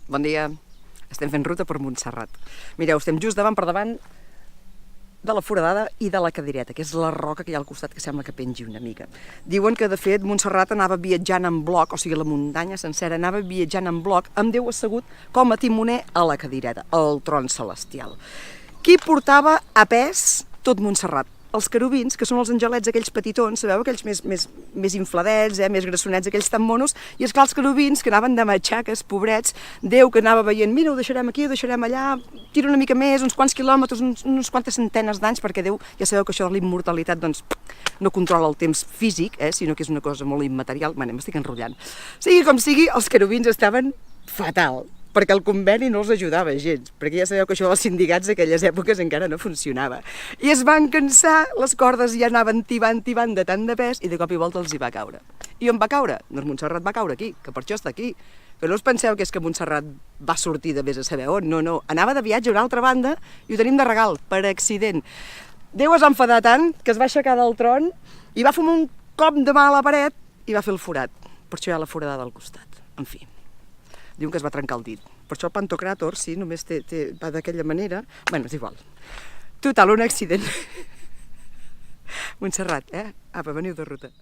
Bon dia. Estem fent ruta per Montserrat. Mireu, estem just per davant de la foradada i de la cadireta, que és la roca que hi ha al costat, que sembla que pengi una mica. Diuen que, de fet, Montserrat anava viatjant en bloc, o sigui, la muntanya sencera anava viatjant en bloc, amb Déu assegut com a timoner a la cadireta, al tron celestial. Qui portava a pes tot Montserrat? Els querubins, que són els angelets aquells petitons, sabeu, aquells més infladets, més grassonets, aquells tan monos, i esclar, els querubins que anaven de matxaques, pobrets, Déu que anava veient, mira, ho deixarem aquí, ho deixarem allà, tira una mica més, uns quants quilòmetres, unes quantes centenes d'anys, perquè Déu, ja sabeu que això de la immortalitat, doncs, no controla el temps físic, sinó que és una cosa molt immaterial. M'estic enrotllant. Sigui com sigui, els querubins estaven fatal, perquè el conveni no els ajudava gens, perquè ja sabeu que això dels sindicats d'aquelles èpoques encara no funcionava. I es van cansar, les cordes ja anaven tibant de tant de pes, i de cop i volta els hi va caure. I on va caure? Doncs Montserrat va caure aquí, que per això està aquí. Que no us penseu que és que Montserrat va sortir de vés a saber on, no. Anava de viatge a una altra banda i ho tenim de regal, per accident. Déu es va enfadar tant que es va aixecar del tron i va fumar un cop de mà a la paret i va fer el forat. Per això hi ha la foradada al costat. En fi. Diuen que es va trencar el dit. Per això el Pantocràtor, sí, només va d'aquella manera. Bueno, és igual. Total, un accident. Montserrat, Apa, veniu de ruta.